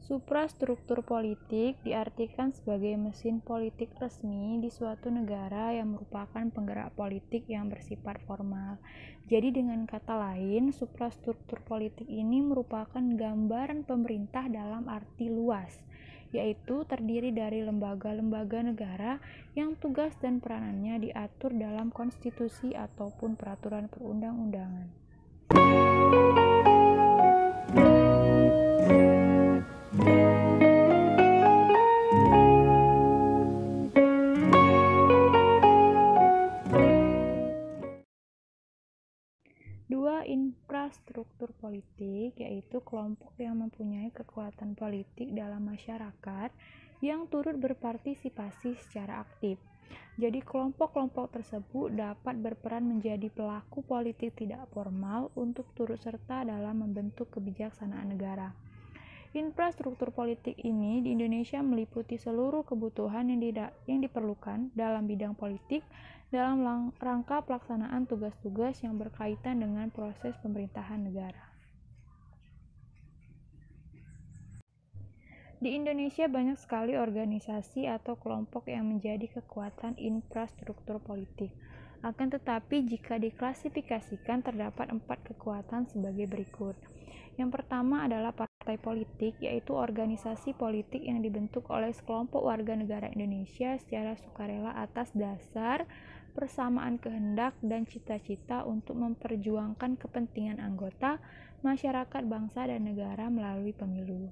Suprastruktur politik diartikan sebagai mesin politik resmi di suatu negara yang merupakan penggerak politik yang bersifat formal. Jadi dengan kata lain, suprastruktur politik ini merupakan gambaran pemerintah dalam arti luas, yaitu terdiri dari lembaga-lembaga negara yang tugas dan peranannya diatur dalam konstitusi ataupun peraturan perundang-undangan. Dua infrastruktur politik, yaitu kelompok yang mempunyai kekuatan politik dalam masyarakat yang turut berpartisipasi secara aktif. Jadi kelompok-kelompok tersebut dapat berperan menjadi pelaku politik tidak formal untuk turut serta dalam membentuk kebijaksanaan negara. Infrastruktur politik ini di Indonesia meliputi seluruh kebutuhan yang diperlukan dalam bidang politik dalam rangka pelaksanaan tugas-tugas yang berkaitan dengan proses pemerintahan negara. Di Indonesia banyak sekali organisasi atau kelompok yang menjadi kekuatan infrastruktur politik. Akan tetapi jika diklasifikasikan terdapat 4 kekuatan sebagai berikut. Yang pertama adalah partai politik, yaitu organisasi politik yang dibentuk oleh sekelompok warga negara Indonesia secara sukarela atas dasar persamaan kehendak dan cita-cita untuk memperjuangkan kepentingan anggota, masyarakat, bangsa, dan negara melalui pemilu.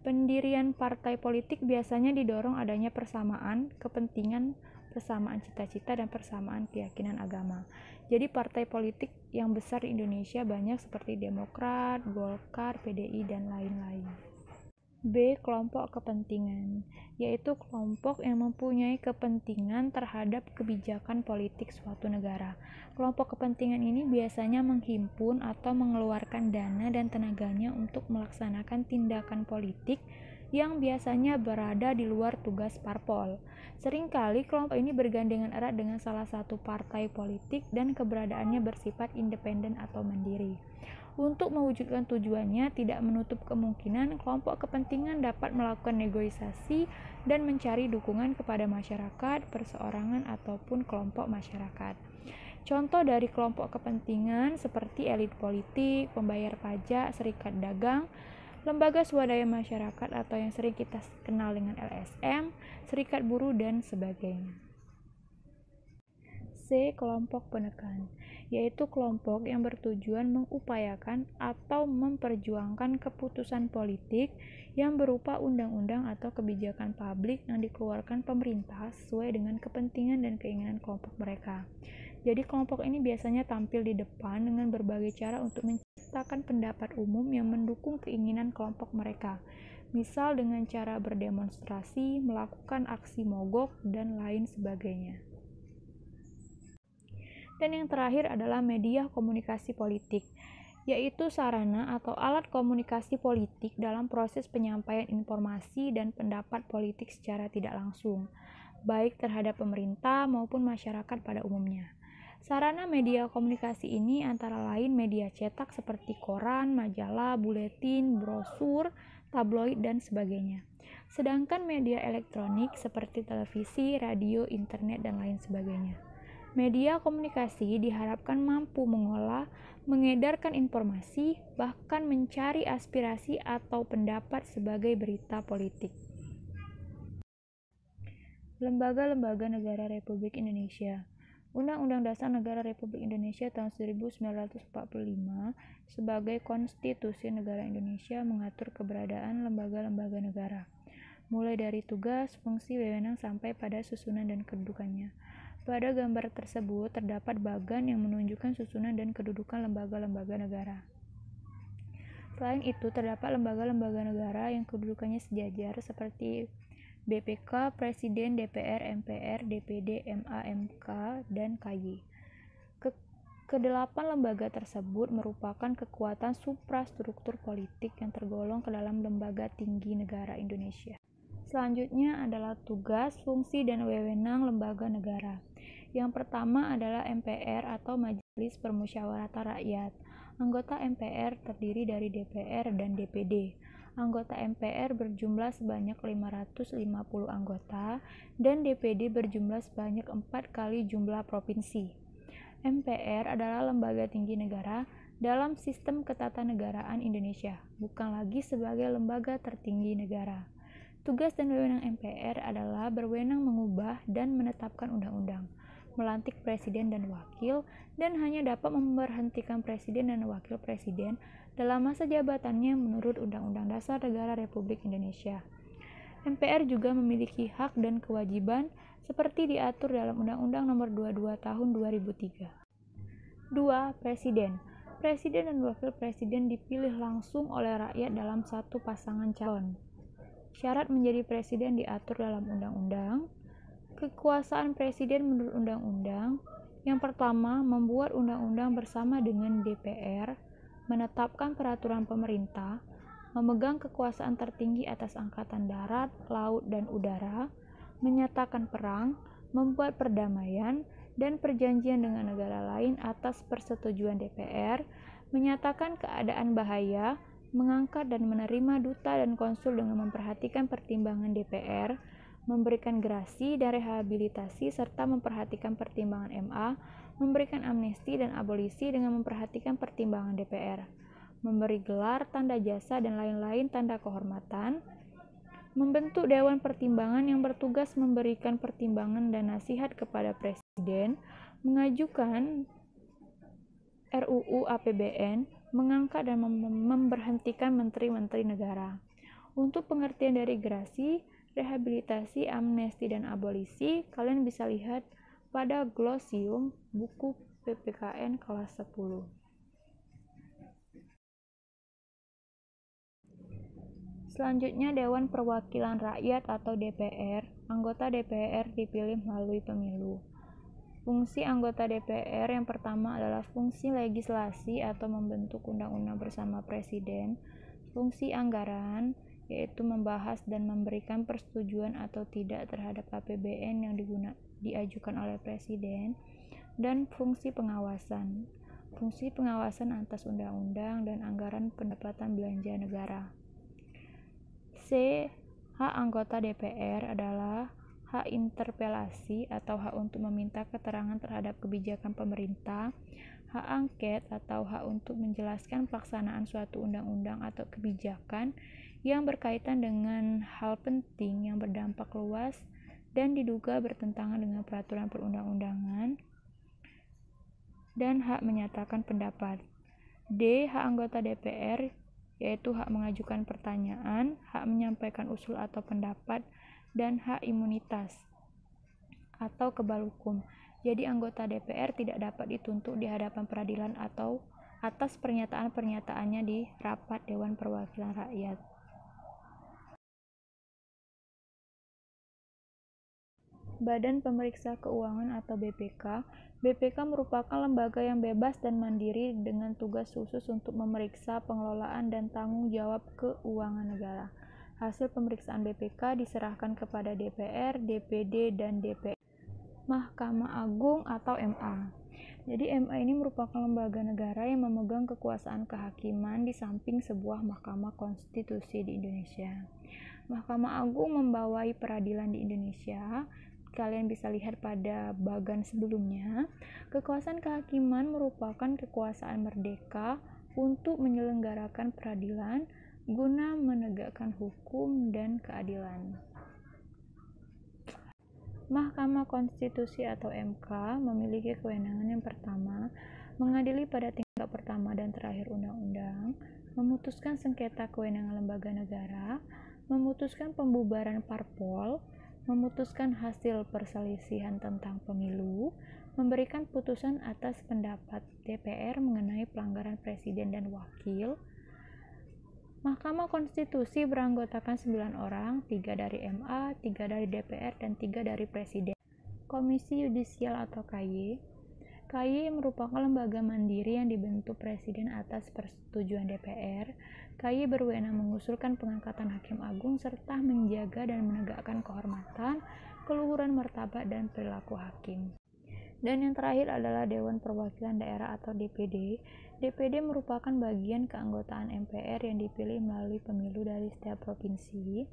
Pendirian partai politik biasanya didorong adanya persamaan kepentingan, persamaan cita-cita, dan persamaan keyakinan agama. Jadi partai politik yang besar di Indonesia banyak seperti Demokrat, Golkar, PDI, dan lain-lain. B. Kelompok kepentingan, yaitu kelompok yang mempunyai kepentingan terhadap kebijakan politik suatu negara. Kelompok kepentingan ini biasanya menghimpun atau mengeluarkan dana dan tenaganya untuk melaksanakan tindakan politik yang biasanya berada di luar tugas parpol. Seringkali kelompok ini bergandengan erat dengan salah satu partai politik dan keberadaannya bersifat independen atau mandiri. Untuk mewujudkan tujuannya, tidak menutup kemungkinan kelompok kepentingan dapat melakukan negosiasi dan mencari dukungan kepada masyarakat, perseorangan, ataupun kelompok masyarakat. Contoh dari kelompok kepentingan seperti elit politik, pembayar pajak, serikat dagang, lembaga swadaya masyarakat atau yang sering kita kenal dengan LSM, serikat buruh, dan sebagainya. C. Kelompok penekan, yaitu kelompok yang bertujuan mengupayakan atau memperjuangkan keputusan politik yang berupa undang-undang atau kebijakan publik yang dikeluarkan pemerintah sesuai dengan kepentingan dan keinginan kelompok mereka. Jadi kelompok ini biasanya tampil di depan dengan berbagai cara untuk menciptakan pendapat umum yang mendukung keinginan kelompok mereka. Misal dengan cara berdemonstrasi, melakukan aksi mogok, dan lain sebagainya. Dan yang terakhir adalah media komunikasi politik, yaitu sarana atau alat komunikasi politik dalam proses penyampaian informasi dan pendapat politik secara tidak langsung, baik terhadap pemerintah maupun masyarakat pada umumnya. Sarana media komunikasi ini antara lain media cetak seperti koran, majalah, buletin, brosur, tabloid, dan sebagainya. Sedangkan media elektronik seperti televisi, radio, internet, dan lain sebagainya. Media komunikasi diharapkan mampu mengolah, mengedarkan informasi, bahkan mencari aspirasi atau pendapat sebagai berita politik. Lembaga-lembaga negara Republik Indonesia. Undang-Undang Dasar Negara Republik Indonesia tahun 1945 sebagai konstitusi negara Indonesia mengatur keberadaan lembaga-lembaga negara, mulai dari tugas, fungsi, wewenang sampai pada susunan dan kedudukannya. Pada gambar tersebut terdapat bagan yang menunjukkan susunan dan kedudukan lembaga-lembaga negara. Selain itu, terdapat lembaga-lembaga negara yang kedudukannya sejajar seperti BPK, Presiden, DPR, MPR, DPD, MA, MK, dan KY. Kedelapan lembaga tersebut merupakan kekuatan suprastruktur politik yang tergolong ke dalam lembaga tinggi negara Indonesia. Selanjutnya adalah tugas, fungsi, dan wewenang lembaga negara. Yang pertama adalah MPR atau Majelis Permusyawaratan Rakyat. Anggota MPR terdiri dari DPR dan DPD. Anggota MPR berjumlah sebanyak 550 anggota dan DPD berjumlah sebanyak 4 kali jumlah provinsi. MPR adalah lembaga tinggi negara dalam sistem ketatanegaraan Indonesia, bukan lagi sebagai lembaga tertinggi negara. Tugas dan wewenang MPR adalah berwenang mengubah dan menetapkan undang-undang, melantik presiden dan wakil, dan hanya dapat memberhentikan presiden dan wakil presiden dalam masa jabatannya menurut Undang-Undang Dasar Negara Republik Indonesia. MPR juga memiliki hak dan kewajiban seperti diatur dalam Undang-Undang Nomor 22 Tahun 2003. 2. Presiden. Presiden dan wakil presiden dipilih langsung oleh rakyat dalam satu pasangan calon. Syarat menjadi presiden diatur dalam undang-undang. Kekuasaan presiden menurut undang-undang. Yang pertama, membuat undang-undang bersama dengan DPR, menetapkan peraturan pemerintah, memegang kekuasaan tertinggi atas angkatan darat, laut, dan udara, menyatakan perang, membuat perdamaian dan perjanjian dengan negara lain atas persetujuan DPR, menyatakan keadaan bahaya, mengangkat dan menerima duta dan konsul dengan memperhatikan pertimbangan DPR, memberikan gerasi dan rehabilitasi serta memperhatikan pertimbangan MA, memberikan amnesti dan abolisi dengan memperhatikan pertimbangan DPR, memberi gelar, tanda jasa, dan lain-lain tanda kehormatan, membentuk Dewan Pertimbangan yang bertugas memberikan pertimbangan dan nasihat kepada Presiden, mengajukan RUU APBN, mengangkat dan memberhentikan menteri-menteri negara. Untuk pengertian dari gerasi, rehabilitasi, amnesti, dan abolisi, kalian bisa lihat pada glosium buku PPKN kelas 10. Selanjutnya, Dewan Perwakilan Rakyat atau DPR. Anggota DPR dipilih melalui pemilu. Fungsi anggota DPR yang pertama adalah fungsi legislasi atau membentuk undang-undang bersama Presiden. Fungsi anggaran, yaitu membahas dan memberikan persetujuan atau tidak terhadap APBN yang diajukan oleh Presiden. Dan fungsi pengawasan. Fungsi pengawasan atas undang-undang dan anggaran pendapatan belanja negara. C. Hak anggota DPR adalah hak interpelasi atau hak untuk meminta keterangan terhadap kebijakan pemerintah, hak angket atau hak untuk menjelaskan pelaksanaan suatu undang-undang atau kebijakan yang berkaitan dengan hal penting yang berdampak luas dan diduga bertentangan dengan peraturan perundang-undangan, dan hak menyatakan pendapat. D. Hak anggota DPR yaitu hak mengajukan pertanyaan, hak menyampaikan usul atau pendapat, dan hak imunitas atau kebal hukum. Jadi anggota DPR tidak dapat dituntut di hadapan peradilan atau atas pernyataan-pernyataannya di rapat Dewan Perwakilan Rakyat. Badan Pemeriksa Keuangan atau BPK. BPK merupakan lembaga yang bebas dan mandiri dengan tugas khusus untuk memeriksa pengelolaan dan tanggung jawab keuangan negara. Hasil pemeriksaan BPK diserahkan kepada DPR, DPD, dan DPR. Mahkamah Agung atau MA. Jadi MA ini merupakan lembaga negara yang memegang kekuasaan kehakiman di samping sebuah mahkamah konstitusi di Indonesia. Mahkamah Agung membawai peradilan di Indonesia. Kalian bisa lihat pada bagan sebelumnya. Kekuasaan kehakiman merupakan kekuasaan merdeka untuk menyelenggarakan peradilan guna menegakkan hukum dan keadilan. Mahkamah Konstitusi atau MK memiliki kewenangan yang pertama, mengadili pada tingkat pertama dan terakhir undang-undang, memutuskan sengketa kewenangan lembaga negara, memutuskan pembubaran parpol, memutuskan hasil perselisihan tentang pemilu, memberikan putusan atas pendapat DPR mengenai pelanggaran presiden dan wakil. Mahkamah Konstitusi beranggotakan 9 orang, 3 dari MA, 3 dari DPR, dan 3 dari Presiden. Komisi Yudisial atau KY. KY merupakan lembaga mandiri yang dibentuk Presiden atas persetujuan DPR. KY berwenang mengusulkan pengangkatan Hakim Agung serta menjaga dan menegakkan kehormatan, keluhuran martabat, dan perilaku hakim. Dan yang terakhir adalah Dewan Perwakilan Daerah atau DPD. DPD merupakan bagian keanggotaan MPR yang dipilih melalui pemilu dari setiap provinsi.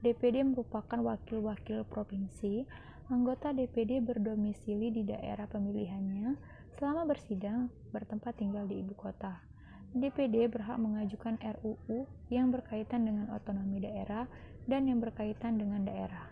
DPD merupakan wakil-wakil provinsi. Anggota DPD berdomisili di daerah pemilihannya. Selama bersidang, bertempat tinggal di ibu kota. DPD berhak mengajukan RUU yang berkaitan dengan otonomi daerah dan yang berkaitan dengan daerah.